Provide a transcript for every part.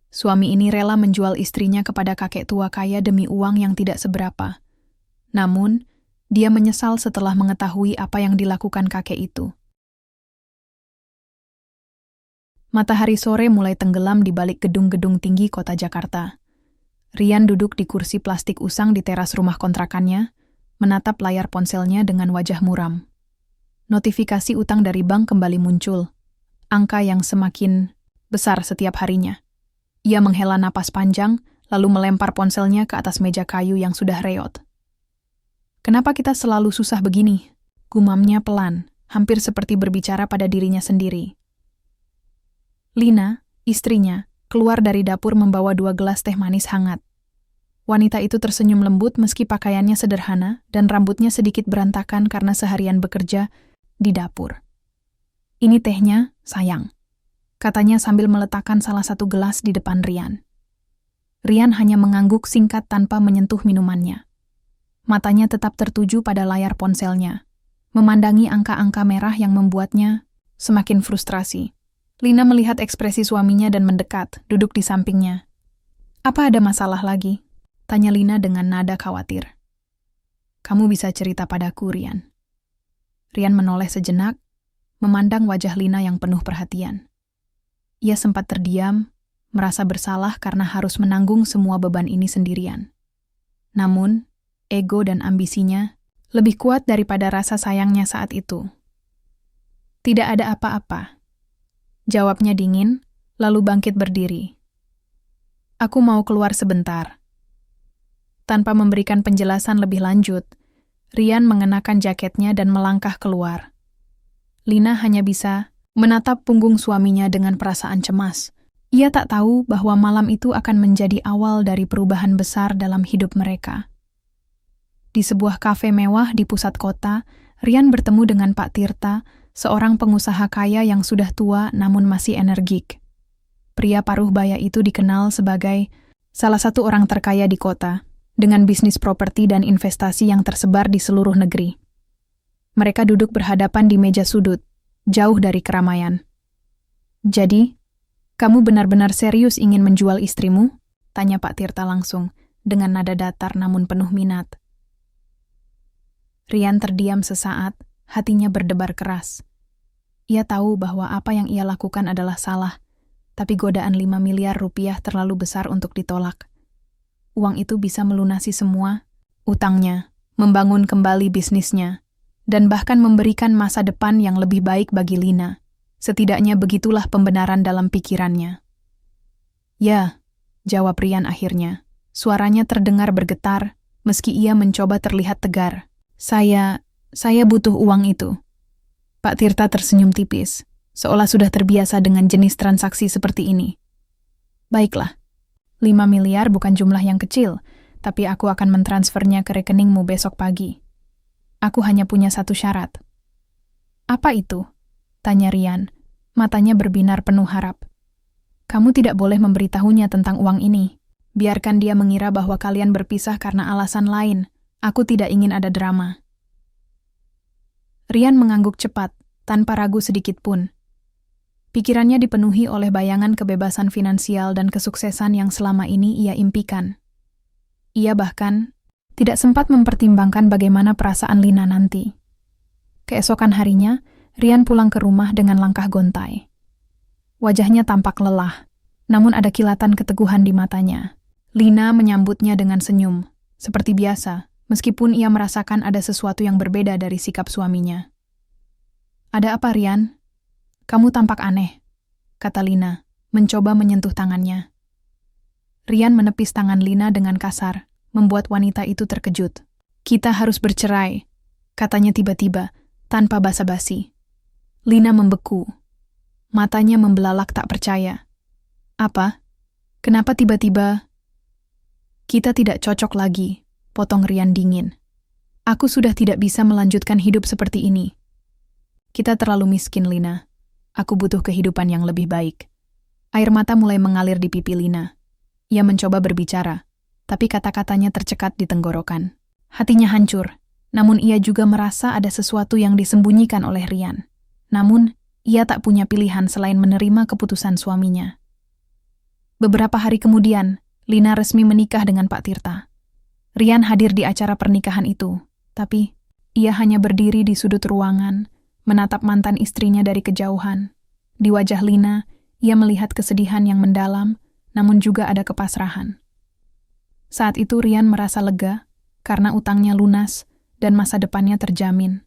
Suami ini rela menjual istrinya kepada kakek tua kaya demi uang yang tidak seberapa. Namun, dia menyesal setelah mengetahui apa yang dilakukan kakek itu. Matahari sore mulai tenggelam di balik gedung-gedung tinggi kota Jakarta. Rian duduk di kursi plastik usang di teras rumah kontrakannya, menatap layar ponselnya dengan wajah muram. Notifikasi utang dari bank kembali muncul, angka yang semakin besar setiap harinya. Ia menghela napas panjang, lalu melempar ponselnya ke atas meja kayu yang sudah reot. "Kenapa kita selalu susah begini?" gumamnya pelan, hampir seperti berbicara pada dirinya sendiri. Lina, istrinya, keluar dari dapur membawa 2 gelas teh manis hangat. Wanita itu tersenyum lembut meski pakaiannya sederhana dan rambutnya sedikit berantakan karena seharian bekerja di dapur. "Ini tehnya, sayang," katanya sambil meletakkan salah satu gelas di depan Rian. Rian hanya mengangguk singkat tanpa menyentuh minumannya. Matanya tetap tertuju pada layar ponselnya, memandangi angka-angka merah yang membuatnya semakin frustrasi. Lina melihat ekspresi suaminya dan mendekat, duduk di sampingnya. "Apa ada masalah lagi?" tanya Lina dengan nada khawatir. "Kamu bisa cerita padaku, Rian." Rian menoleh sejenak, memandang wajah Lina yang penuh perhatian. Ia sempat terdiam, merasa bersalah karena harus menanggung semua beban ini sendirian. Namun, ego dan ambisinya lebih kuat daripada rasa sayangnya saat itu. "Tidak ada apa-apa," jawabnya dingin, lalu bangkit berdiri. "Aku mau keluar sebentar." Tanpa memberikan penjelasan lebih lanjut, Rian mengenakan jaketnya dan melangkah keluar. Lina hanya bisa menatap punggung suaminya dengan perasaan cemas. Ia tak tahu bahwa malam itu akan menjadi awal dari perubahan besar dalam hidup mereka. Di sebuah kafe mewah di pusat kota, Rian bertemu dengan Pak Tirta, seorang pengusaha kaya yang sudah tua namun masih energik. Pria paruh baya itu dikenal sebagai salah satu orang terkaya di kota, dengan bisnis properti dan investasi yang tersebar di seluruh negeri. Mereka duduk berhadapan di meja sudut, jauh dari keramaian. "Jadi, kamu benar-benar serius ingin menjual istrimu?" tanya Pak Tirta langsung, dengan nada datar namun penuh minat. Rian terdiam sesaat, hatinya berdebar keras. Ia tahu bahwa apa yang ia lakukan adalah salah, tapi godaan 5 miliar rupiah terlalu besar untuk ditolak. Uang itu bisa melunasi semua utangnya, membangun kembali bisnisnya, dan bahkan memberikan masa depan yang lebih baik bagi Lina. Setidaknya begitulah pembenaran dalam pikirannya. "Ya," jawab Rian akhirnya. Suaranya terdengar bergetar, meski ia mencoba terlihat tegar. Saya butuh uang itu." Pak Tirta tersenyum tipis, seolah sudah terbiasa dengan jenis transaksi seperti ini. "Baiklah, 5 miliar bukan jumlah yang kecil, tapi aku akan mentransfernya ke rekeningmu besok pagi. Aku hanya punya satu syarat." "Apa itu?" tanya Rian, matanya berbinar penuh harap. "Kamu tidak boleh memberitahunya tentang uang ini. Biarkan dia mengira bahwa kalian berpisah karena alasan lain. Aku tidak ingin ada drama." Rian mengangguk cepat, tanpa ragu sedikit pun. Pikirannya dipenuhi oleh bayangan kebebasan finansial dan kesuksesan yang selama ini ia impikan. Ia bahkan tidak sempat mempertimbangkan bagaimana perasaan Lina nanti. Keesokan harinya, Rian pulang ke rumah dengan langkah gontai. Wajahnya tampak lelah, namun ada kilatan keteguhan di matanya. Lina menyambutnya dengan senyum, seperti biasa, meskipun ia merasakan ada sesuatu yang berbeda dari sikap suaminya. "Ada apa, Rian? Kamu tampak aneh," kata Lina, mencoba menyentuh tangannya. Rian menepis tangan Lina dengan kasar, membuat wanita itu terkejut. "Kita harus bercerai," katanya tiba-tiba, tanpa basa-basi. Lina membeku. Matanya membelalak tak percaya. "Apa? Kenapa tiba-tiba?" "Kita tidak cocok lagi," potong Rian dingin. "Aku sudah tidak bisa melanjutkan hidup seperti ini. Kita terlalu miskin, Lina. Aku butuh kehidupan yang lebih baik." Air mata mulai mengalir di pipi Lina. Ia mencoba berbicara, tapi kata-katanya tercekat di tenggorokan. Hatinya hancur, namun ia juga merasa ada sesuatu yang disembunyikan oleh Rian. Namun, ia tak punya pilihan selain menerima keputusan suaminya. Beberapa hari kemudian, Lina resmi menikah dengan Pak Tirta. Rian hadir di acara pernikahan itu, tapi ia hanya berdiri di sudut ruangan, menatap mantan istrinya dari kejauhan. Di wajah Lina, ia melihat kesedihan yang mendalam, namun juga ada kepasrahan. Saat itu Rian merasa lega, karena utangnya lunas dan masa depannya terjamin.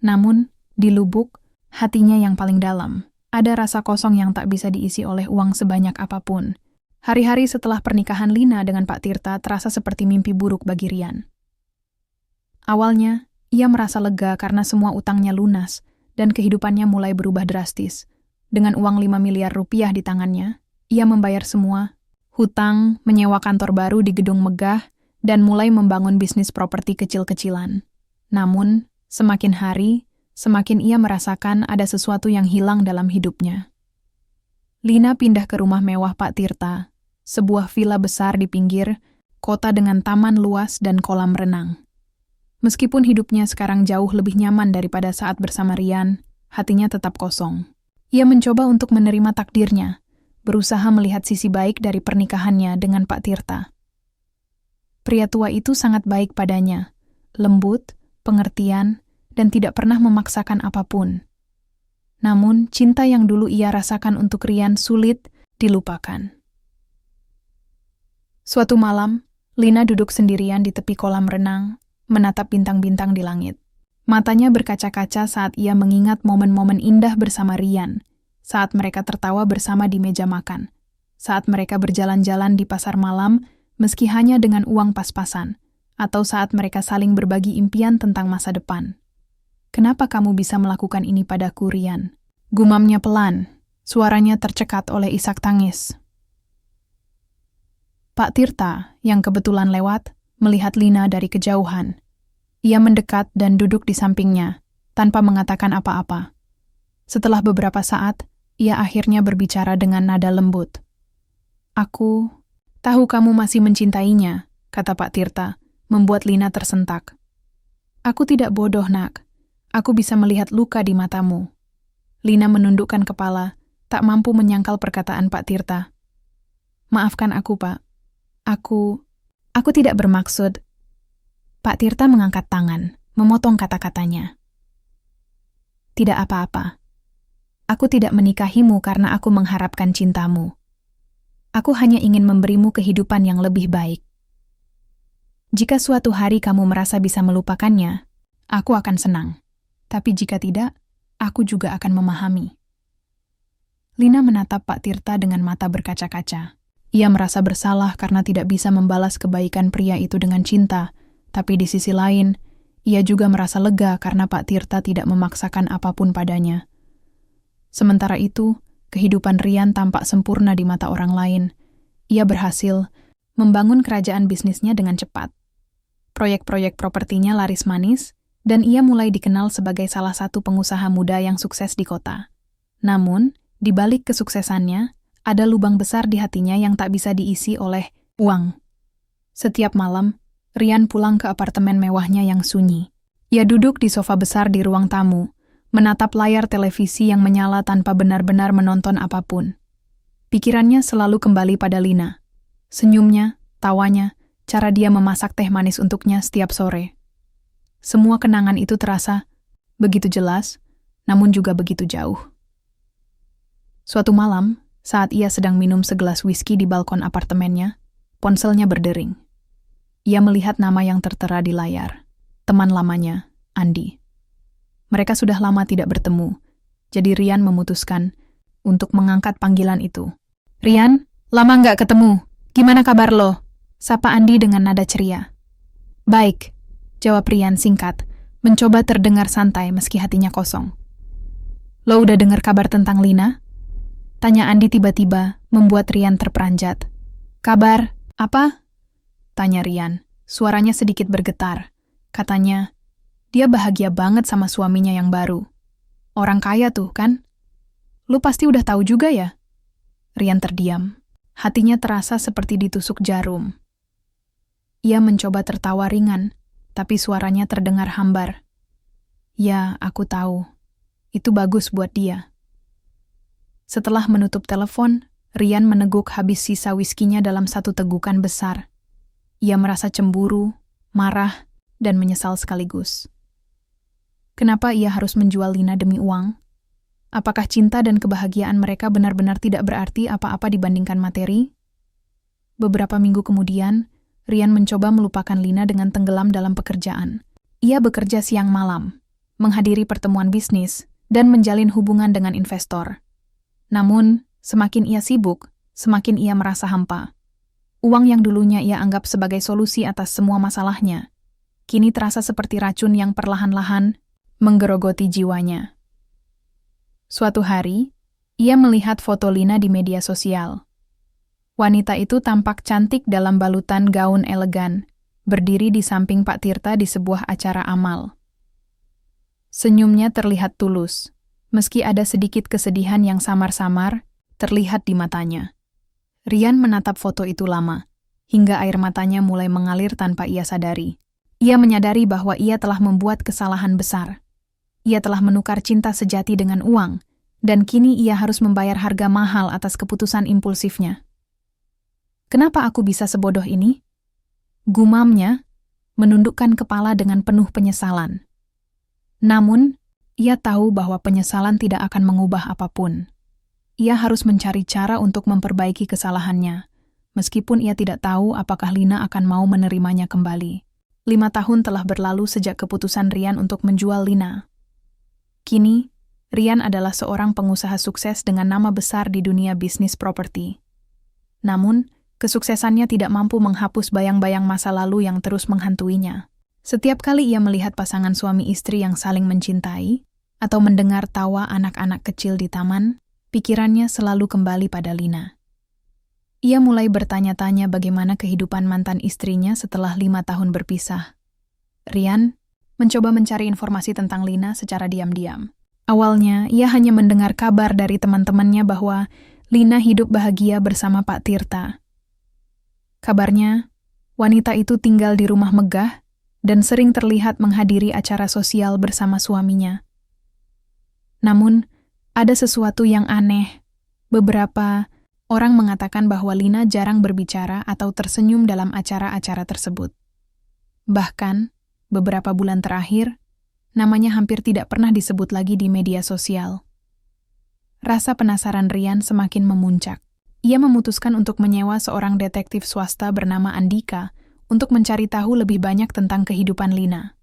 Namun, di lubuk, hatinya yang paling dalam, ada rasa kosong yang tak bisa diisi oleh uang sebanyak apapun. Hari-hari setelah pernikahan Lina dengan Pak Tirta terasa seperti mimpi buruk bagi Rian. Awalnya, ia merasa lega karena semua utangnya lunas dan kehidupannya mulai berubah drastis. Dengan uang 5 miliar rupiah di tangannya, ia membayar semua, hutang, menyewa kantor baru di gedung megah, dan mulai membangun bisnis properti kecil-kecilan. Namun, semakin hari, semakin ia merasakan ada sesuatu yang hilang dalam hidupnya. Lina pindah ke rumah mewah Pak Tirta, sebuah villa besar di pinggir kota dengan taman luas dan kolam renang. Meskipun hidupnya sekarang jauh lebih nyaman daripada saat bersama Rian, hatinya tetap kosong. Ia mencoba untuk menerima takdirnya, berusaha melihat sisi baik dari pernikahannya dengan Pak Tirta. Pria tua itu sangat baik padanya, lembut, pengertian, dan tidak pernah memaksakan apapun. Namun, cinta yang dulu ia rasakan untuk Rian sulit dilupakan. Suatu malam, Lina duduk sendirian di tepi kolam renang, menatap bintang-bintang di langit. Matanya berkaca-kaca saat ia mengingat momen-momen indah bersama Rian, saat mereka tertawa bersama di meja makan, saat mereka berjalan-jalan di pasar malam meski hanya dengan uang pas-pasan, atau saat mereka saling berbagi impian tentang masa depan. "Kenapa kamu bisa melakukan ini padaku, Rian?" Gumamnya pelan, suaranya tercekat oleh isak tangis. Pak Tirta, yang kebetulan lewat, melihat Lina dari kejauhan. Ia mendekat dan duduk di sampingnya, tanpa mengatakan apa-apa. Setelah beberapa saat, ia akhirnya berbicara dengan nada lembut. "Aku tahu kamu masih mencintainya," kata Pak Tirta, membuat Lina tersentak. "Aku tidak bodoh, Nak. Aku bisa melihat luka di matamu." Lina menundukkan kepala, tak mampu menyangkal perkataan Pak Tirta. "Maafkan aku, Pak. Aku tidak bermaksud." Pak Tirta mengangkat tangan, memotong kata-katanya. "Tidak apa-apa. Aku tidak menikahimu karena aku mengharapkan cintamu. Aku hanya ingin memberimu kehidupan yang lebih baik. Jika suatu hari kamu merasa bisa melupakannya, aku akan senang. Tapi jika tidak, aku juga akan memahami." Lina menatap Pak Tirta dengan mata berkaca-kaca. Ia merasa bersalah karena tidak bisa membalas kebaikan pria itu dengan cinta, tapi di sisi lain, ia juga merasa lega karena Pak Tirta tidak memaksakan apapun padanya. Sementara itu, kehidupan Rian tampak sempurna di mata orang lain. Ia berhasil membangun kerajaan bisnisnya dengan cepat. Proyek-proyek propertinya laris manis, dan ia mulai dikenal sebagai salah satu pengusaha muda yang sukses di kota. Namun, di balik kesuksesannya, ada lubang besar di hatinya yang tak bisa diisi oleh uang. Setiap malam, Rian pulang ke apartemen mewahnya yang sunyi. Ia duduk di sofa besar di ruang tamu, menatap layar televisi yang menyala tanpa benar-benar menonton apapun. Pikirannya selalu kembali pada Lina. Senyumnya, tawanya, cara dia memasak teh manis untuknya setiap sore. Semua kenangan itu terasa begitu jelas, namun juga begitu jauh. Suatu malam, saat ia sedang minum segelas whisky di balkon apartemennya, ponselnya berdering. Ia melihat nama yang tertera di layar, teman lamanya, Andi. Mereka sudah lama tidak bertemu, jadi Rian memutuskan untuk mengangkat panggilan itu. "Rian, lama nggak ketemu. Gimana kabar lo?" sapa Andi dengan nada ceria. "Baik," jawab Rian singkat, mencoba terdengar santai meski hatinya kosong. "Lo udah dengar kabar tentang Lina?" tanya Andi tiba-tiba, membuat Rian terperanjat. "Kabar, apa?" tanya Rian, suaranya sedikit bergetar. Katanya, dia bahagia banget sama suaminya yang baru. Orang kaya tuh, kan? "Lu pasti udah tahu juga ya?" Rian terdiam. Hatinya terasa seperti ditusuk jarum. Ia mencoba tertawa ringan, tapi suaranya terdengar hambar. "Ya, aku tahu. Itu bagus buat dia." Setelah menutup telepon, Rian meneguk habis sisa wiskinya dalam satu tegukan besar. Ia merasa cemburu, marah, dan menyesal sekaligus. Kenapa ia harus menjual Lina demi uang? Apakah cinta dan kebahagiaan mereka benar-benar tidak berarti apa-apa dibandingkan materi? Beberapa minggu kemudian, Rian mencoba melupakan Lina dengan tenggelam dalam pekerjaan. Ia bekerja siang malam, menghadiri pertemuan bisnis, dan menjalin hubungan dengan investor. Namun, semakin ia sibuk, semakin ia merasa hampa. Uang yang dulunya ia anggap sebagai solusi atas semua masalahnya, kini terasa seperti racun yang perlahan-lahan menggerogoti jiwanya. Suatu hari, ia melihat foto Lina di media sosial. Wanita itu tampak cantik dalam balutan gaun elegan, berdiri di samping Pak Tirta di sebuah acara amal. Senyumnya terlihat tulus, meski ada sedikit kesedihan yang samar-samar terlihat di matanya. Rian menatap foto itu lama, hingga air matanya mulai mengalir tanpa ia sadari. Ia menyadari bahwa ia telah membuat kesalahan besar. Ia telah menukar cinta sejati dengan uang, dan kini ia harus membayar harga mahal atas keputusan impulsifnya. Kenapa aku bisa sebodoh ini? Gumamnya, menundukkan kepala dengan penuh penyesalan. Namun, ia tahu bahwa penyesalan tidak akan mengubah apapun. Ia harus mencari cara untuk memperbaiki kesalahannya, meskipun ia tidak tahu apakah Lina akan mau menerimanya kembali. 5 tahun telah berlalu sejak keputusan Rian untuk menjual Lina. Kini, Rian adalah seorang pengusaha sukses dengan nama besar di dunia bisnis properti. Namun, kesuksesannya tidak mampu menghapus bayang-bayang masa lalu yang terus menghantuinya. Setiap kali ia melihat pasangan suami istri yang saling mencintai, atau mendengar tawa anak-anak kecil di taman, pikirannya selalu kembali pada Lina. Ia mulai bertanya-tanya bagaimana kehidupan mantan istrinya setelah 5 tahun berpisah. Rian mencoba mencari informasi tentang Lina secara diam-diam. Awalnya, ia hanya mendengar kabar dari teman-temannya bahwa Lina hidup bahagia bersama Pak Tirta. Kabarnya, wanita itu tinggal di rumah megah dan sering terlihat menghadiri acara sosial bersama suaminya. Namun, ada sesuatu yang aneh. Beberapa orang mengatakan bahwa Lina jarang berbicara atau tersenyum dalam acara-acara tersebut. Bahkan, beberapa bulan terakhir, namanya hampir tidak pernah disebut lagi di media sosial. Rasa penasaran Rian semakin memuncak. Ia memutuskan untuk menyewa seorang detektif swasta bernama Andika untuk mencari tahu lebih banyak tentang kehidupan Lina.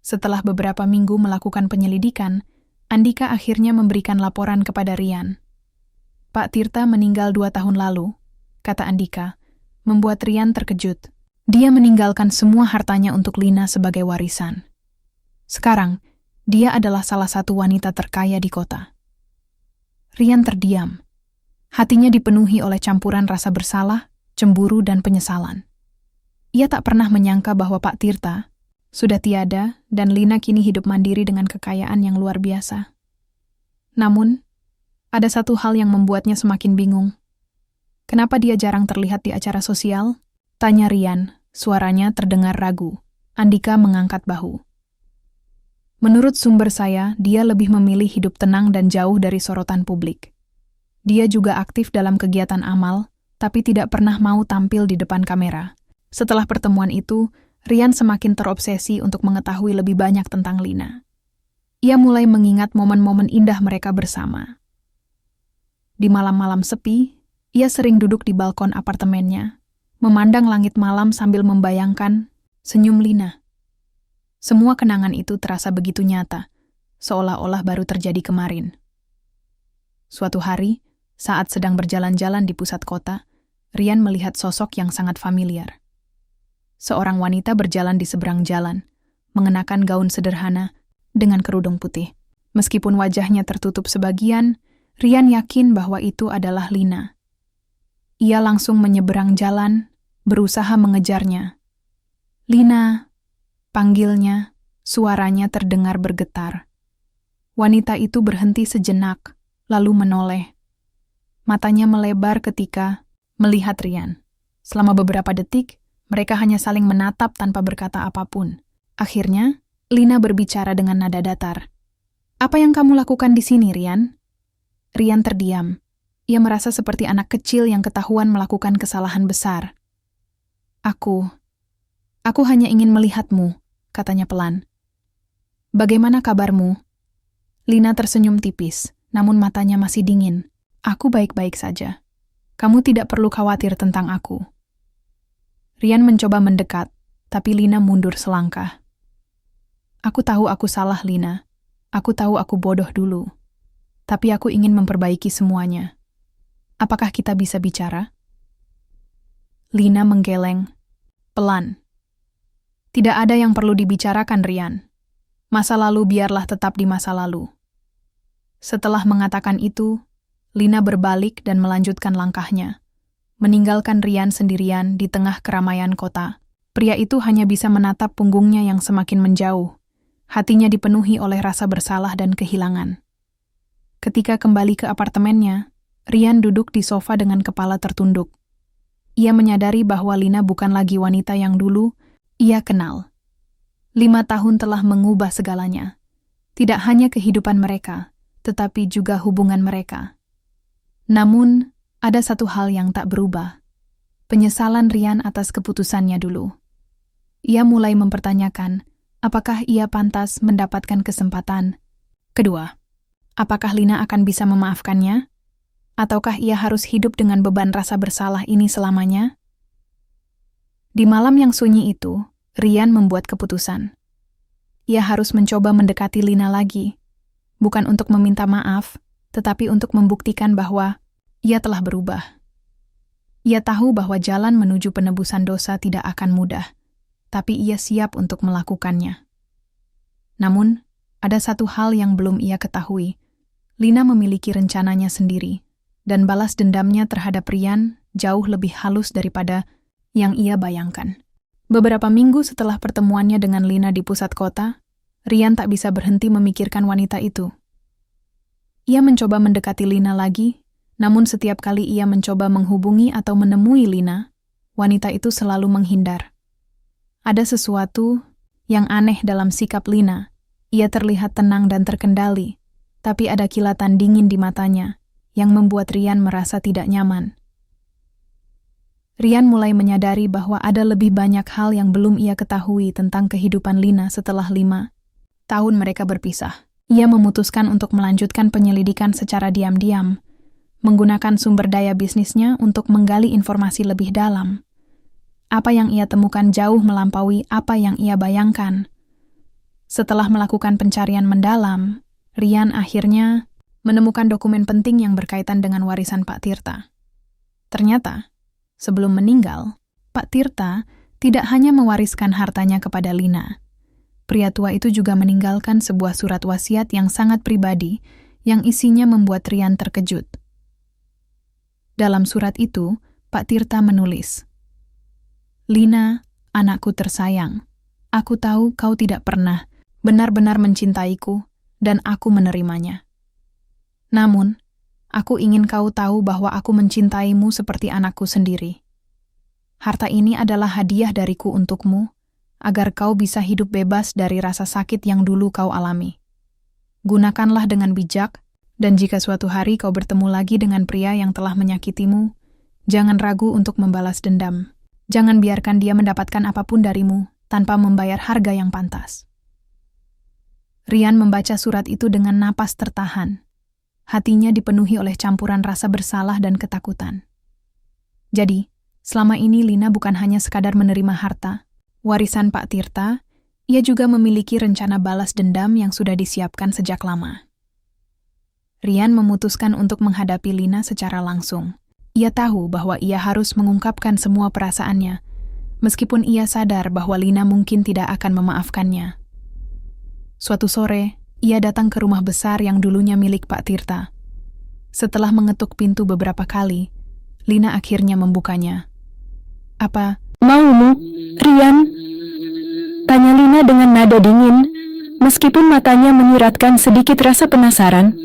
Setelah beberapa minggu melakukan penyelidikan, Andika akhirnya memberikan laporan kepada Rian. Pak Tirta meninggal 2 tahun lalu, kata Andika, membuat Rian terkejut. Dia meninggalkan semua hartanya untuk Lina sebagai warisan. Sekarang, dia adalah salah satu wanita terkaya di kota. Rian terdiam. Hatinya dipenuhi oleh campuran rasa bersalah, cemburu, dan penyesalan. Ia tak pernah menyangka bahwa Pak Tirta sudah tiada dan Lina kini hidup mandiri dengan kekayaan yang luar biasa. Namun, ada satu hal yang membuatnya semakin bingung. Kenapa dia jarang terlihat di acara sosial? Tanya Rian, suaranya terdengar ragu. Andika mengangkat bahu. Menurut sumber saya, dia lebih memilih hidup tenang dan jauh dari sorotan publik. Dia juga aktif dalam kegiatan amal, tapi tidak pernah mau tampil di depan kamera. Setelah pertemuan itu, Rian semakin terobsesi untuk mengetahui lebih banyak tentang Lina. Ia mulai mengingat momen-momen indah mereka bersama. Di malam-malam sepi, ia sering duduk di balkon apartemennya, memandang langit malam sambil membayangkan senyum Lina. Semua kenangan itu terasa begitu nyata, seolah-olah baru terjadi kemarin. Suatu hari, saat sedang berjalan-jalan di pusat kota, Rian melihat sosok yang sangat familiar. Seorang wanita berjalan di seberang jalan, mengenakan gaun sederhana dengan kerudung putih. Meskipun wajahnya tertutup sebagian, Rian yakin bahwa itu adalah Lina. Ia langsung menyeberang jalan, berusaha mengejarnya. Lina, panggilnya, suaranya terdengar bergetar. Wanita itu berhenti sejenak, lalu menoleh. Matanya melebar ketika melihat Rian. Selama beberapa detik, mereka hanya saling menatap tanpa berkata apapun. Akhirnya, Lina berbicara dengan nada datar. "Apa yang kamu lakukan di sini, Rian?" Rian terdiam. Ia merasa seperti anak kecil yang ketahuan melakukan kesalahan besar. Aku hanya ingin melihatmu, katanya pelan. Bagaimana kabarmu? Lina tersenyum tipis, namun matanya masih dingin. Aku baik-baik saja. Kamu tidak perlu khawatir tentang aku. Rian mencoba mendekat, tapi Lina mundur selangkah. Aku tahu aku salah, Lina. Aku tahu aku bodoh dulu. Tapi aku ingin memperbaiki semuanya. Apakah kita bisa bicara? Lina menggeleng, pelan. Tidak ada yang perlu dibicarakan, Rian. Masa lalu biarlah tetap di masa lalu. Setelah mengatakan itu, Lina berbalik dan melanjutkan langkahnya, meninggalkan Rian sendirian di tengah keramaian kota. Pria itu hanya bisa menatap punggungnya yang semakin menjauh. Hatinya dipenuhi oleh rasa bersalah dan kehilangan. Ketika kembali ke apartemennya, Rian duduk di sofa dengan kepala tertunduk. Ia menyadari bahwa Lina bukan lagi wanita yang dulu ia kenal. 5 tahun telah mengubah segalanya. Tidak hanya kehidupan mereka, tetapi juga hubungan mereka. Namun, ada satu hal yang tak berubah. Penyesalan Rian atas keputusannya dulu. Ia mulai mempertanyakan, apakah ia pantas mendapatkan kesempatan kedua? Apakah Lina akan bisa memaafkannya? Ataukah ia harus hidup dengan beban rasa bersalah ini selamanya? Di malam yang sunyi itu, Rian membuat keputusan. Ia harus mencoba mendekati Lina lagi, bukan untuk meminta maaf, tetapi untuk membuktikan bahwa ia telah berubah. Ia tahu bahwa jalan menuju penebusan dosa tidak akan mudah, tapi ia siap untuk melakukannya. Namun, ada satu hal yang belum ia ketahui. Lina memiliki rencananya sendiri, dan balas dendamnya terhadap Rian jauh lebih halus daripada yang ia bayangkan. Beberapa minggu setelah pertemuannya dengan Lina di pusat kota, Rian tak bisa berhenti memikirkan wanita itu. Ia mencoba mendekati Lina lagi, namun setiap kali ia mencoba menghubungi atau menemui Lina, wanita itu selalu menghindar. Ada sesuatu yang aneh dalam sikap Lina. Ia terlihat tenang dan terkendali, tapi ada kilatan dingin di matanya yang membuat Rian merasa tidak nyaman. Rian mulai menyadari bahwa ada lebih banyak hal yang belum ia ketahui tentang kehidupan Lina setelah 5 tahun mereka berpisah. Ia memutuskan untuk melanjutkan penyelidikan secara diam-diam, menggunakan sumber daya bisnisnya untuk menggali informasi lebih dalam. Apa yang ia temukan jauh melampaui apa yang ia bayangkan. Setelah melakukan pencarian mendalam, Rian akhirnya menemukan dokumen penting yang berkaitan dengan warisan Pak Tirta. Ternyata, sebelum meninggal, Pak Tirta tidak hanya mewariskan hartanya kepada Lina. Pria tua itu juga meninggalkan sebuah surat wasiat yang sangat pribadi, yang isinya membuat Rian terkejut. Dalam surat itu, Pak Tirta menulis, "Lina, anakku tersayang, aku tahu kau tidak pernah benar-benar mencintaiku, dan aku menerimanya. Namun, aku ingin kau tahu bahwa aku mencintaimu seperti anakku sendiri. Harta ini adalah hadiah dariku untukmu, agar kau bisa hidup bebas dari rasa sakit yang dulu kau alami. Gunakanlah dengan bijak, dan jika suatu hari kau bertemu lagi dengan pria yang telah menyakitimu, jangan ragu untuk membalas dendam. Jangan biarkan dia mendapatkan apapun darimu tanpa membayar harga yang pantas." Rian membaca surat itu dengan napas tertahan. Hatinya dipenuhi oleh campuran rasa bersalah dan ketakutan. Jadi, selama ini Lina bukan hanya sekadar menerima harta, warisan Pak Tirta, ia juga memiliki rencana balas dendam yang sudah disiapkan sejak lama. Rian memutuskan untuk menghadapi Lina secara langsung. Ia tahu bahwa ia harus mengungkapkan semua perasaannya, meskipun ia sadar bahwa Lina mungkin tidak akan memaafkannya. Suatu sore, ia datang ke rumah besar yang dulunya milik Pak Tirta. Setelah mengetuk pintu beberapa kali, Lina akhirnya membukanya. "Apa maumu, Rian?" tanya Lina dengan nada dingin, meskipun matanya menyiratkan sedikit rasa penasaran.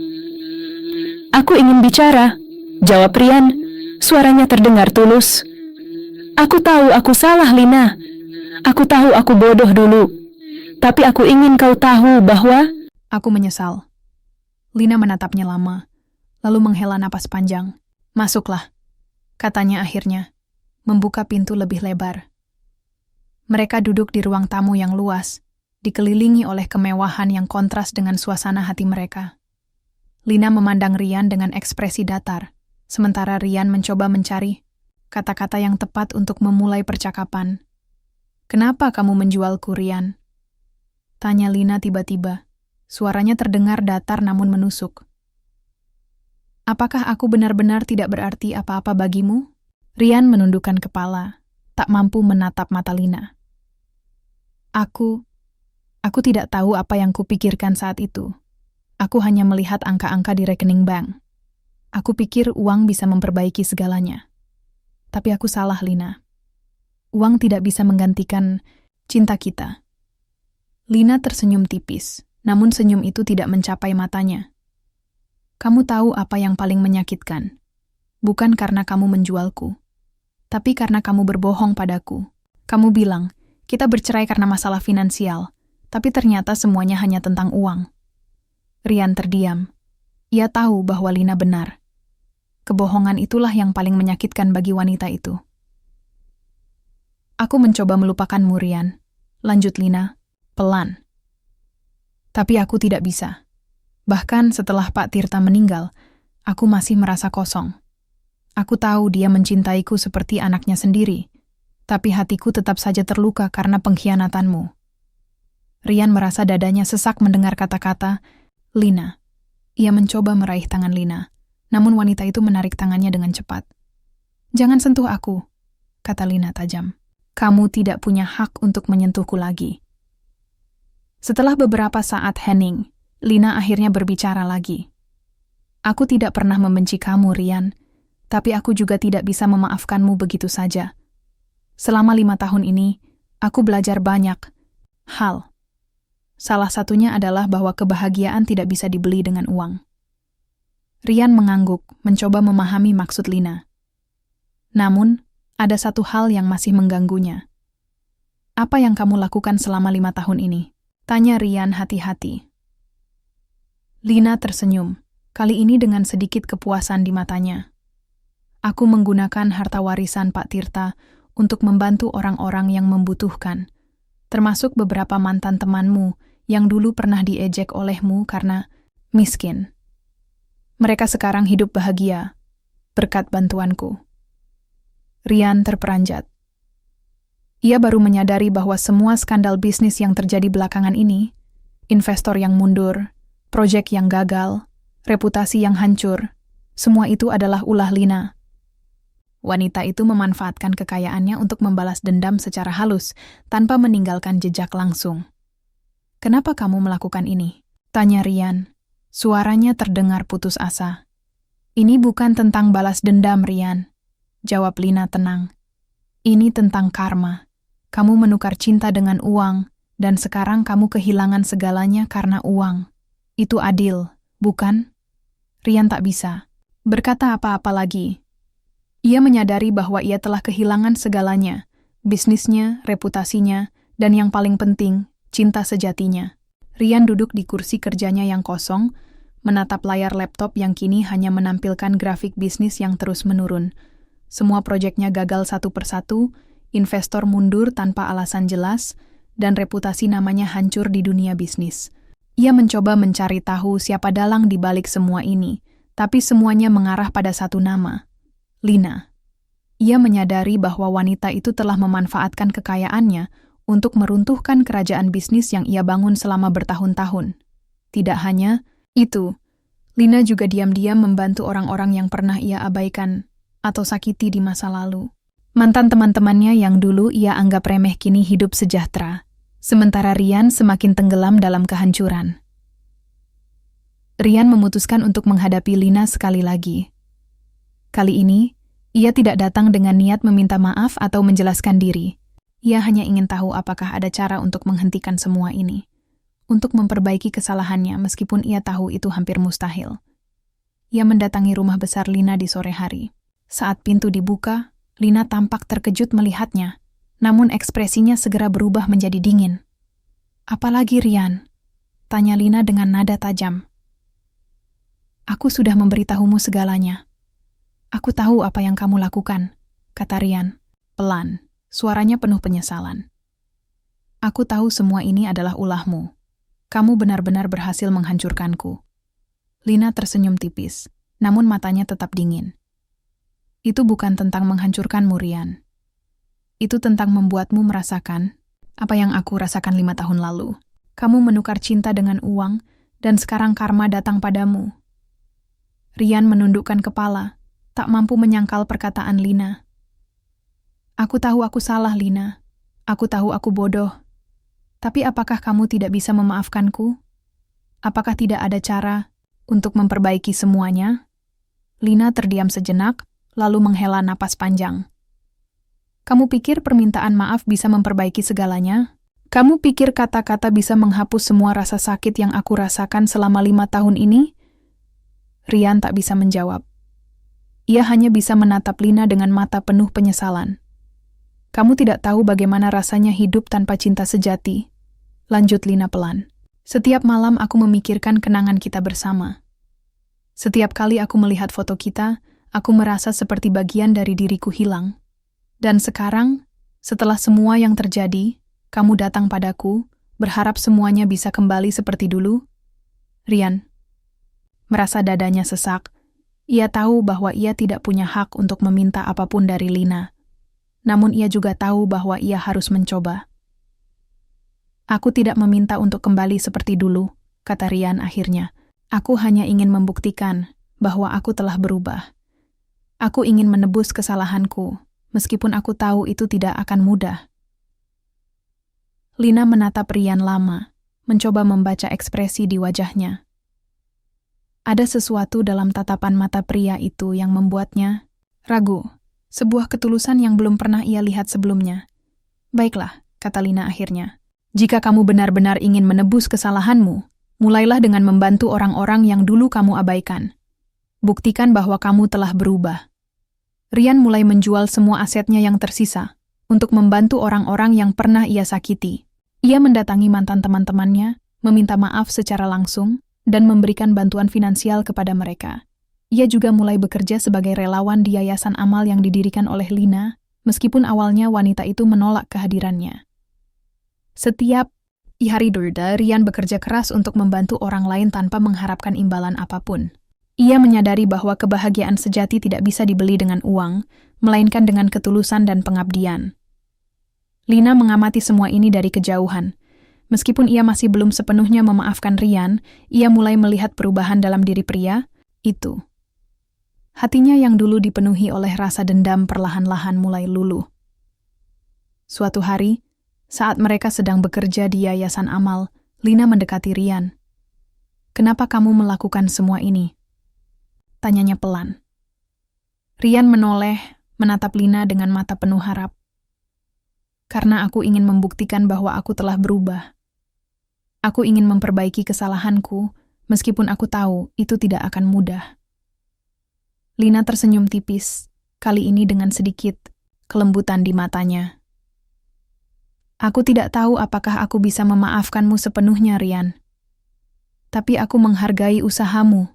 "Aku ingin bicara," jawab Rian, suaranya terdengar tulus. "Aku tahu aku salah, Lina. Aku tahu aku bodoh dulu. Tapi aku ingin kau tahu bahwa..." "Aku menyesal." Lina menatapnya lama, lalu menghela napas panjang. Masuklah, katanya akhirnya, membuka pintu lebih lebar. Mereka duduk di ruang tamu yang luas, dikelilingi oleh kemewahan yang kontras dengan suasana hati mereka. Lina memandang Rian dengan ekspresi datar, sementara Rian mencoba mencari kata-kata yang tepat untuk memulai percakapan. "Kenapa kamu menjualku, Rian?" tanya Lina tiba-tiba. Suaranya terdengar datar namun menusuk. "Apakah aku benar-benar tidak berarti apa-apa bagimu?" Rian menundukkan kepala, tak mampu menatap mata Lina. Aku tidak tahu apa yang kupikirkan saat itu. Aku hanya melihat angka-angka di rekening bank. Aku pikir uang bisa memperbaiki segalanya. Tapi aku salah, Lina. Uang tidak bisa menggantikan cinta kita. Lina tersenyum tipis, namun senyum itu tidak mencapai matanya. "Kamu tahu apa yang paling menyakitkan? Bukan karena kamu menjualku, tapi karena kamu berbohong padaku. Kamu bilang, kita bercerai karena masalah finansial, tapi ternyata semuanya hanya tentang uang." Rian terdiam. Ia tahu bahwa Lina benar. Kebohongan itulah yang paling menyakitkan bagi wanita itu. "Aku mencoba melupakanmu, Rian," lanjut Lina, pelan. "Tapi aku tidak bisa. Bahkan setelah Pak Tirta meninggal, aku masih merasa kosong. Aku tahu dia mencintaiku seperti anaknya sendiri, tapi hatiku tetap saja terluka karena pengkhianatanmu." Rian merasa dadanya sesak mendengar kata-kata Lina. Ia mencoba meraih tangan Lina, namun wanita itu menarik tangannya dengan cepat. "Jangan sentuh aku," kata Lina tajam. "Kamu tidak punya hak untuk menyentuhku lagi." Setelah beberapa saat hening, Lina akhirnya berbicara lagi. "Aku tidak pernah membenci kamu, Rian, tapi aku juga tidak bisa memaafkanmu begitu saja. Selama 5 tahun ini, aku belajar banyak hal. Salah satunya adalah bahwa kebahagiaan tidak bisa dibeli dengan uang." Rian mengangguk, mencoba memahami maksud Lina. Namun, ada satu hal yang masih mengganggunya. "Apa yang kamu lakukan selama 5 tahun ini?" tanya Rian hati-hati. Lina tersenyum, kali ini dengan sedikit kepuasan di matanya. "Aku menggunakan harta warisan Pak Tirta untuk membantu orang-orang yang membutuhkan, termasuk beberapa mantan temanmu yang dulu pernah diejek olehmu karena miskin. Mereka sekarang hidup bahagia berkat bantuanku." Rian terperanjat. Ia baru menyadari bahwa semua skandal bisnis yang terjadi belakangan ini, investor yang mundur, proyek yang gagal, reputasi yang hancur, semua itu adalah ulah Lina. Wanita itu memanfaatkan kekayaannya untuk membalas dendam secara halus, tanpa meninggalkan jejak langsung. "Kenapa kamu melakukan ini?" tanya Rian. Suaranya terdengar putus asa. "Ini bukan tentang balas dendam, Rian," jawab Lina tenang. "Ini tentang karma. Kamu menukar cinta dengan uang, dan sekarang kamu kehilangan segalanya karena uang. Itu adil, bukan?" Rian tak bisa berkata apa-apa lagi. Ia menyadari bahwa ia telah kehilangan segalanya, bisnisnya, reputasinya, dan yang paling penting, cinta sejatinya. Rian duduk di kursi kerjanya yang kosong, menatap layar laptop yang kini hanya menampilkan grafik bisnis yang terus menurun. Semua proyeknya gagal satu persatu, investor mundur tanpa alasan jelas, dan reputasi namanya hancur di dunia bisnis. Ia mencoba mencari tahu siapa dalang di balik semua ini, tapi semuanya mengarah pada satu nama, Lina. Ia menyadari bahwa wanita itu telah memanfaatkan kekayaannya untuk meruntuhkan kerajaan bisnis yang ia bangun selama bertahun-tahun. Tidak hanya itu, Lina juga diam-diam membantu orang-orang yang pernah ia abaikan atau sakiti di masa lalu. Mantan teman-temannya yang dulu ia anggap remeh kini hidup sejahtera, sementara Rian semakin tenggelam dalam kehancuran. Rian memutuskan untuk menghadapi Lina sekali lagi. Kali ini, ia tidak datang dengan niat meminta maaf atau menjelaskan diri. Ia hanya ingin tahu apakah ada cara untuk menghentikan semua ini, untuk memperbaiki kesalahannya meskipun ia tahu itu hampir mustahil. Ia mendatangi rumah besar Lina di sore hari. Saat pintu dibuka, Lina tampak terkejut melihatnya, namun ekspresinya segera berubah menjadi dingin. "Apalagi Rian?" tanya Lina dengan nada tajam. "Aku sudah memberitahumu segalanya. Aku tahu apa yang kamu lakukan, kata Rian, pelan, suaranya penuh penyesalan. Aku tahu semua ini adalah ulahmu. Kamu benar-benar berhasil menghancurkanku. Lina tersenyum tipis, namun matanya tetap dingin. Itu bukan tentang menghancurkanmu, Rian. Itu tentang membuatmu merasakan apa yang aku rasakan 5 tahun lalu. Kamu menukar cinta dengan uang, dan sekarang karma datang padamu. Rian menundukkan kepala, tak mampu menyangkal perkataan Lina. Aku tahu aku salah, Lina. Aku tahu aku bodoh. Tapi apakah kamu tidak bisa memaafkanku? Apakah tidak ada cara untuk memperbaiki semuanya? Lina terdiam sejenak, lalu menghela napas panjang. Kamu pikir permintaan maaf bisa memperbaiki segalanya? Kamu pikir kata-kata bisa menghapus semua rasa sakit yang aku rasakan selama 5 tahun ini? Rian tak bisa menjawab. Ia hanya bisa menatap Lina dengan mata penuh penyesalan. Kamu tidak tahu bagaimana rasanya hidup tanpa cinta sejati, lanjut Lina pelan. Setiap malam aku memikirkan kenangan kita bersama. Setiap kali aku melihat foto kita, aku merasa seperti bagian dari diriku hilang. Dan sekarang, setelah semua yang terjadi, kamu datang padaku, berharap semuanya bisa kembali seperti dulu? Rian merasa dadanya sesak. Ia tahu bahwa ia tidak punya hak untuk meminta apapun dari Lina. Namun ia juga tahu bahwa ia harus mencoba. Aku tidak meminta untuk kembali seperti dulu, kata Rian akhirnya. Aku hanya ingin membuktikan bahwa aku telah berubah. Aku ingin menebus kesalahanku, meskipun aku tahu itu tidak akan mudah. Lina menatap Rian lama, mencoba membaca ekspresi di wajahnya. Ada sesuatu dalam tatapan mata pria itu yang membuatnya ragu. Sebuah ketulusan yang belum pernah ia lihat sebelumnya. Baiklah, kata Lina akhirnya. Jika kamu benar-benar ingin menebus kesalahanmu, mulailah dengan membantu orang-orang yang dulu kamu abaikan. Buktikan bahwa kamu telah berubah. Rian mulai menjual semua asetnya yang tersisa untuk membantu orang-orang yang pernah ia sakiti. Ia mendatangi mantan teman-temannya, meminta maaf secara langsung, dan memberikan bantuan finansial kepada mereka. Ia juga mulai bekerja sebagai relawan di yayasan amal yang didirikan oleh Lina, meskipun awalnya wanita itu menolak kehadirannya. Setiap hari Rian bekerja keras untuk membantu orang lain tanpa mengharapkan imbalan apapun. Ia menyadari bahwa kebahagiaan sejati tidak bisa dibeli dengan uang, melainkan dengan ketulusan dan pengabdian. Lina mengamati semua ini dari kejauhan. Meskipun ia masih belum sepenuhnya memaafkan Rian, ia mulai melihat perubahan dalam diri pria itu. Hatinya yang dulu dipenuhi oleh rasa dendam perlahan-lahan mulai luluh. Suatu hari, saat mereka sedang bekerja di yayasan amal, Lina mendekati Rian. "Kenapa kamu melakukan semua ini?" tanyanya pelan. Rian menoleh, menatap Lina dengan mata penuh harap. "Karena aku ingin membuktikan bahwa aku telah berubah. Aku ingin memperbaiki kesalahanku, meskipun aku tahu itu tidak akan mudah." Lina tersenyum tipis, kali ini dengan sedikit kelembutan di matanya. "Aku tidak tahu apakah aku bisa memaafkanmu sepenuhnya, Rian. Tapi aku menghargai usahamu."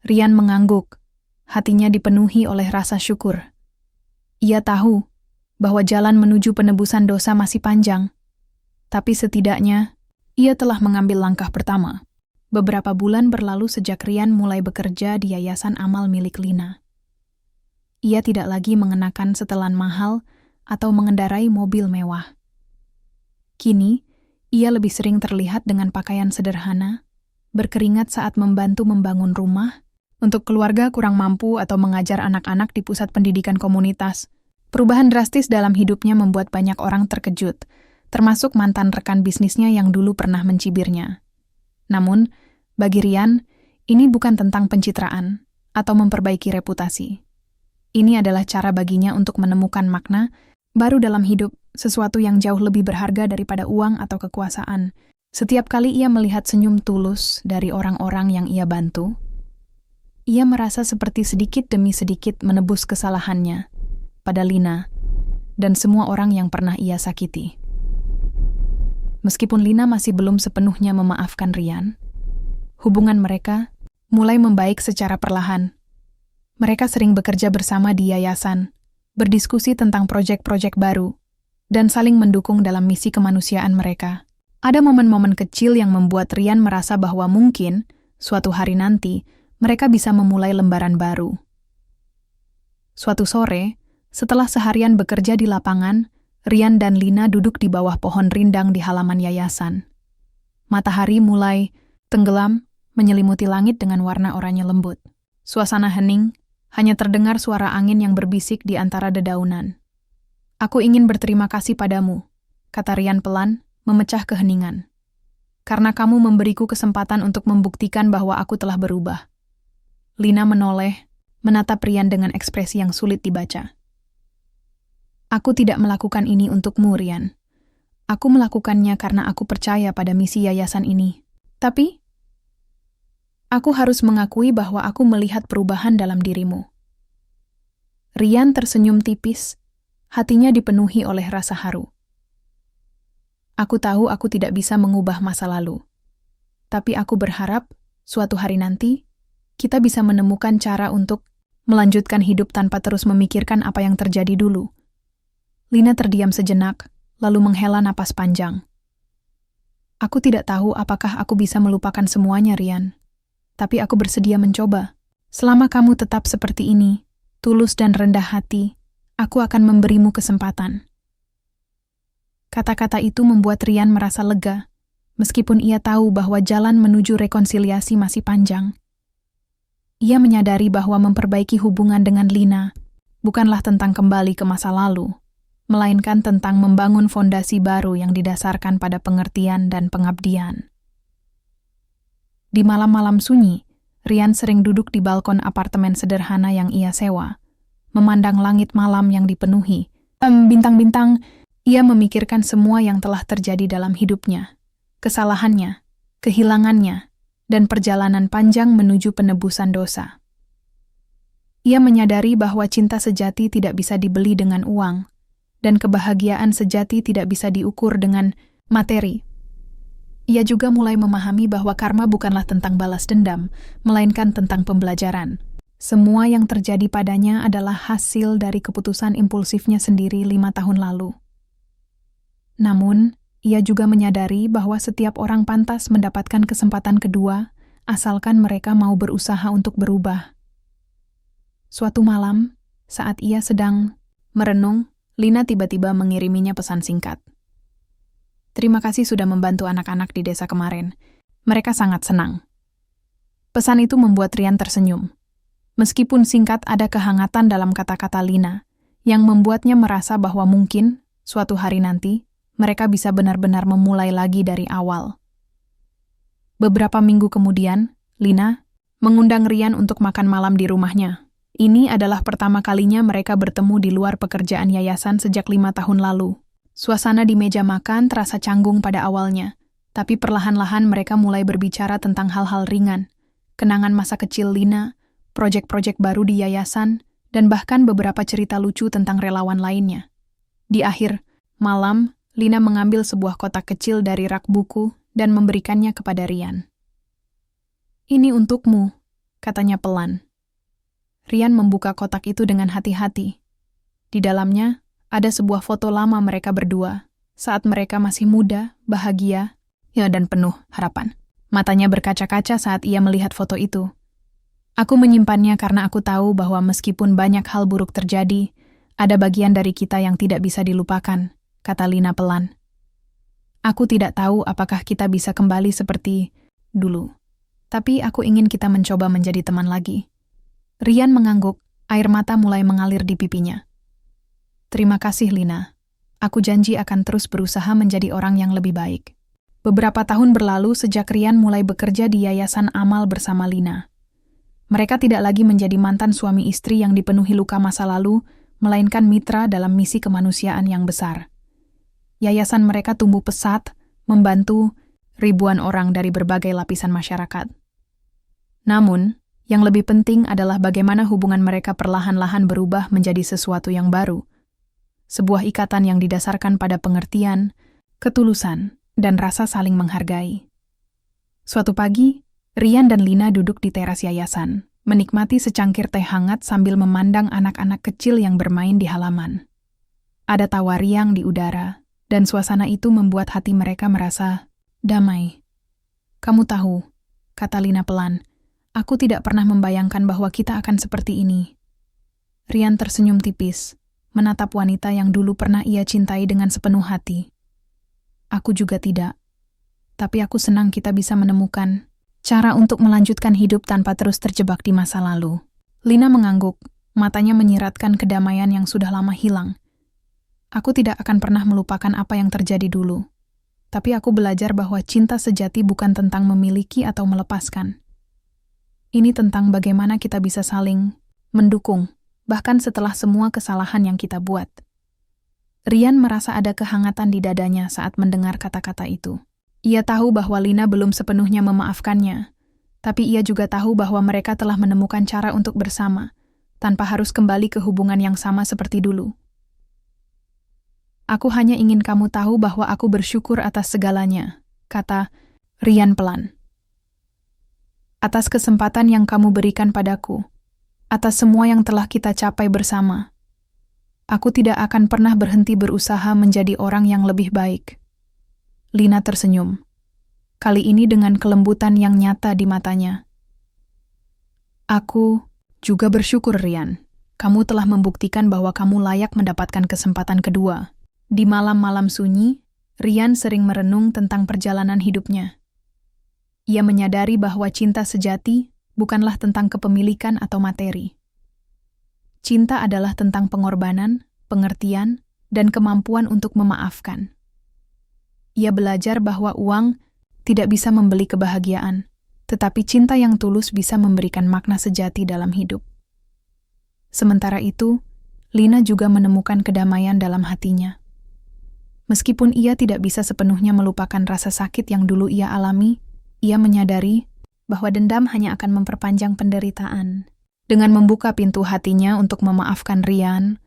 Rian mengangguk, hatinya dipenuhi oleh rasa syukur. Ia tahu bahwa jalan menuju penebusan dosa masih panjang, tapi setidaknya ia telah mengambil langkah pertama. Beberapa bulan berlalu sejak Rian mulai bekerja di yayasan amal milik Lina. Ia tidak lagi mengenakan setelan mahal atau mengendarai mobil mewah. Kini, ia lebih sering terlihat dengan pakaian sederhana, berkeringat saat membantu membangun rumah, untuk keluarga kurang mampu atau mengajar anak-anak di pusat pendidikan komunitas. Perubahan drastis dalam hidupnya membuat banyak orang terkejut, termasuk mantan rekan bisnisnya yang dulu pernah mencibirnya. Namun, bagi Rian, ini bukan tentang pencitraan atau memperbaiki reputasi. Ini adalah cara baginya untuk menemukan makna baru dalam hidup, sesuatu yang jauh lebih berharga daripada uang atau kekuasaan. Setiap kali ia melihat senyum tulus dari orang-orang yang ia bantu, ia merasa seperti sedikit demi sedikit menebus kesalahannya pada Lina dan semua orang yang pernah ia sakiti. Meskipun Lina masih belum sepenuhnya memaafkan Rian, hubungan mereka mulai membaik secara perlahan. Mereka sering bekerja bersama di yayasan, berdiskusi tentang proyek-proyek baru, dan saling mendukung dalam misi kemanusiaan mereka. Ada momen-momen kecil yang membuat Rian merasa bahwa mungkin, suatu hari nanti, mereka bisa memulai lembaran baru. Suatu sore, setelah seharian bekerja di lapangan, Rian dan Lina duduk di bawah pohon rindang di halaman yayasan. Matahari mulai tenggelam, menyelimuti langit dengan warna oranye lembut. Suasana hening, hanya terdengar suara angin yang berbisik di antara dedaunan. "Aku ingin berterima kasih padamu," kata Rian pelan, memecah keheningan. "Karena kamu memberiku kesempatan untuk membuktikan bahwa aku telah berubah." Lina menoleh, menatap Rian dengan ekspresi yang sulit dibaca. "Aku tidak melakukan ini untukmu, Rian. Aku melakukannya karena aku percaya pada misi yayasan ini. Tapi, aku harus mengakui bahwa aku melihat perubahan dalam dirimu." Rian tersenyum tipis, hatinya dipenuhi oleh rasa haru. "Aku tahu aku tidak bisa mengubah masa lalu. Tapi aku berharap, suatu hari nanti, kita bisa menemukan cara untuk melanjutkan hidup tanpa terus memikirkan apa yang terjadi dulu." Lina terdiam sejenak, lalu menghela napas panjang. "Aku tidak tahu apakah aku bisa melupakan semuanya, Rian. Tapi aku bersedia mencoba. Selama kamu tetap seperti ini, tulus dan rendah hati, aku akan memberimu kesempatan." Kata-kata itu membuat Rian merasa lega, meskipun ia tahu bahwa jalan menuju rekonsiliasi masih panjang. Ia menyadari bahwa memperbaiki hubungan dengan Lina bukanlah tentang kembali ke masa lalu, melainkan tentang membangun fondasi baru yang didasarkan pada pengertian dan pengabdian. Di malam-malam sunyi, Rian sering duduk di balkon apartemen sederhana yang ia sewa, memandang langit malam yang dipenuhi bintang-bintang. Ia memikirkan semua yang telah terjadi dalam hidupnya, kesalahannya, kehilangannya, dan perjalanan panjang menuju penebusan dosa. Ia menyadari bahwa cinta sejati tidak bisa dibeli dengan uang, dan kebahagiaan sejati tidak bisa diukur dengan materi. Ia juga mulai memahami bahwa karma bukanlah tentang balas dendam, melainkan tentang pembelajaran. Semua yang terjadi padanya adalah hasil dari keputusan impulsifnya sendiri 5 tahun lalu. Namun, ia juga menyadari bahwa setiap orang pantas mendapatkan kesempatan kedua, asalkan mereka mau berusaha untuk berubah. Suatu malam, saat ia sedang merenung, Lina tiba-tiba mengiriminya pesan singkat. "Terima kasih sudah membantu anak-anak di desa kemarin. Mereka sangat senang." Pesan itu membuat Rian tersenyum. Meskipun singkat, ada kehangatan dalam kata-kata Lina, yang membuatnya merasa bahwa mungkin, suatu hari nanti, mereka bisa benar-benar memulai lagi dari awal. Beberapa minggu kemudian, Lina mengundang Rian untuk makan malam di rumahnya. Ini adalah pertama kalinya mereka bertemu di luar pekerjaan yayasan sejak 5 tahun lalu. Suasana di meja makan terasa canggung pada awalnya, tapi perlahan-lahan mereka mulai berbicara tentang hal-hal ringan, kenangan masa kecil Lina, proyek-proyek baru di yayasan, dan bahkan beberapa cerita lucu tentang relawan lainnya. Di akhir malam, Lina mengambil sebuah kotak kecil dari rak buku dan memberikannya kepada Rian. "Ini untukmu," katanya pelan. Rian membuka kotak itu dengan hati-hati. Di dalamnya, ada sebuah foto lama mereka berdua, saat mereka masih muda, bahagia, dan penuh harapan. Matanya berkaca-kaca saat ia melihat foto itu. "Aku menyimpannya karena aku tahu bahwa meskipun banyak hal buruk terjadi, ada bagian dari kita yang tidak bisa dilupakan," kata Lina pelan. "Aku tidak tahu apakah kita bisa kembali seperti dulu, tapi aku ingin kita mencoba menjadi teman lagi." Rian mengangguk, air mata mulai mengalir di pipinya. "Terima kasih, Lina. Aku janji akan terus berusaha menjadi orang yang lebih baik." Beberapa tahun berlalu sejak Rian mulai bekerja di Yayasan Amal bersama Lina. Mereka tidak lagi menjadi mantan suami istri yang dipenuhi luka masa lalu, melainkan mitra dalam misi kemanusiaan yang besar. Yayasan mereka tumbuh pesat, membantu ribuan orang dari berbagai lapisan masyarakat. Namun, yang lebih penting adalah bagaimana hubungan mereka perlahan-lahan berubah menjadi sesuatu yang baru. Sebuah ikatan yang didasarkan pada pengertian, ketulusan, dan rasa saling menghargai. Suatu pagi, Rian dan Lina duduk di teras yayasan, menikmati secangkir teh hangat sambil memandang anak-anak kecil yang bermain di halaman. Ada tawa riang di udara, dan suasana itu membuat hati mereka merasa damai. "Kamu tahu," kata Lina pelan, "aku tidak pernah membayangkan bahwa kita akan seperti ini." Rian tersenyum tipis, menatap wanita yang dulu pernah ia cintai dengan sepenuh hati. "Aku juga tidak. Tapi aku senang kita bisa menemukan cara untuk melanjutkan hidup tanpa terus terjebak di masa lalu." Lina mengangguk, matanya menyiratkan kedamaian yang sudah lama hilang. "Aku tidak akan pernah melupakan apa yang terjadi dulu. Tapi aku belajar bahwa cinta sejati bukan tentang memiliki atau melepaskan. Ini tentang bagaimana kita bisa saling mendukung, bahkan setelah semua kesalahan yang kita buat." Rian merasa ada kehangatan di dadanya saat mendengar kata-kata itu. Ia tahu bahwa Lina belum sepenuhnya memaafkannya, tapi ia juga tahu bahwa mereka telah menemukan cara untuk bersama, tanpa harus kembali ke hubungan yang sama seperti dulu. "Aku hanya ingin kamu tahu bahwa aku bersyukur atas segalanya," kata Rian pelan. "Atas kesempatan yang kamu berikan padaku, atas semua yang telah kita capai bersama. Aku tidak akan pernah berhenti berusaha menjadi orang yang lebih baik." Lina tersenyum, kali ini dengan kelembutan yang nyata di matanya. "Aku juga bersyukur, Rian. Kamu telah membuktikan bahwa kamu layak mendapatkan kesempatan kedua." Di malam-malam sunyi, Rian sering merenung tentang perjalanan hidupnya. Ia menyadari bahwa cinta sejati bukanlah tentang kepemilikan atau materi. Cinta adalah tentang pengorbanan, pengertian, dan kemampuan untuk memaafkan. Ia belajar bahwa uang tidak bisa membeli kebahagiaan, tetapi cinta yang tulus bisa memberikan makna sejati dalam hidup. Sementara itu, Lina juga menemukan kedamaian dalam hatinya. Meskipun ia tidak bisa sepenuhnya melupakan rasa sakit yang dulu ia alami, ia menyadari bahwa dendam hanya akan memperpanjang penderitaan. Dengan membuka pintu hatinya untuk memaafkan Rian,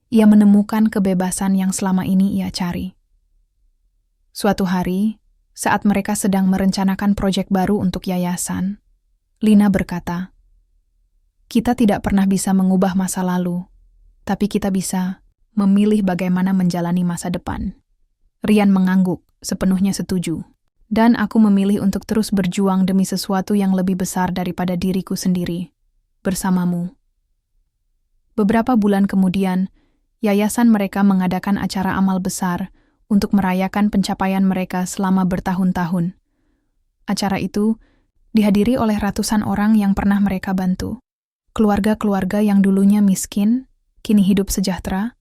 ia menemukan kebebasan yang selama ini ia cari. Suatu hari, saat mereka sedang merencanakan proyek baru untuk yayasan, Lina berkata, "Kita tidak pernah bisa mengubah masa lalu, tapi kita bisa memilih bagaimana menjalani masa depan." Rian mengangguk, sepenuhnya setuju. "Dan aku memilih untuk terus berjuang demi sesuatu yang lebih besar daripada diriku sendiri, bersamamu." Beberapa bulan kemudian, yayasan mereka mengadakan acara amal besar untuk merayakan pencapaian mereka selama bertahun-tahun. Acara itu dihadiri oleh ratusan orang yang pernah mereka bantu. Keluarga-keluarga yang dulunya miskin, kini hidup sejahtera.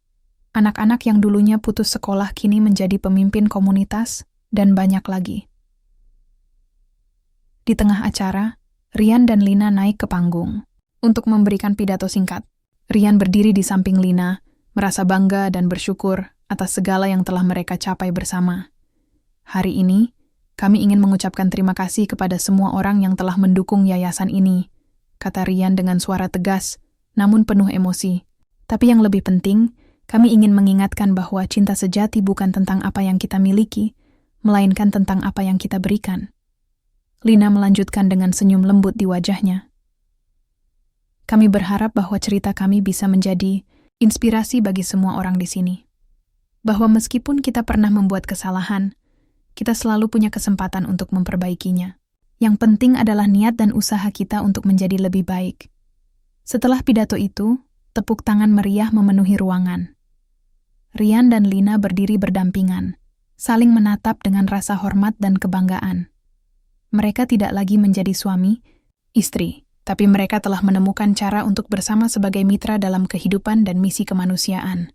Anak-anak yang dulunya putus sekolah kini menjadi pemimpin komunitas, dan banyak lagi. Di tengah acara, Rian dan Lina naik ke panggung. Untuk memberikan pidato singkat, Rian berdiri di samping Lina, merasa bangga dan bersyukur atas segala yang telah mereka capai bersama. "Hari ini, kami ingin mengucapkan terima kasih kepada semua orang yang telah mendukung yayasan ini," kata Rian dengan suara tegas, namun penuh emosi. "Tapi yang lebih penting, kami ingin mengingatkan bahwa cinta sejati bukan tentang apa yang kita miliki, melainkan tentang apa yang kita berikan." Lina melanjutkan dengan senyum lembut di wajahnya. "Kami berharap bahwa cerita kami bisa menjadi inspirasi bagi semua orang di sini. Bahwa meskipun kita pernah membuat kesalahan, kita selalu punya kesempatan untuk memperbaikinya. Yang penting adalah niat dan usaha kita untuk menjadi lebih baik." Setelah pidato itu, tepuk tangan meriah memenuhi ruangan. Rian dan Lina berdiri berdampingan, saling menatap dengan rasa hormat dan kebanggaan. Mereka tidak lagi menjadi suami, istri, tapi mereka telah menemukan cara untuk bersama sebagai mitra dalam kehidupan dan misi kemanusiaan.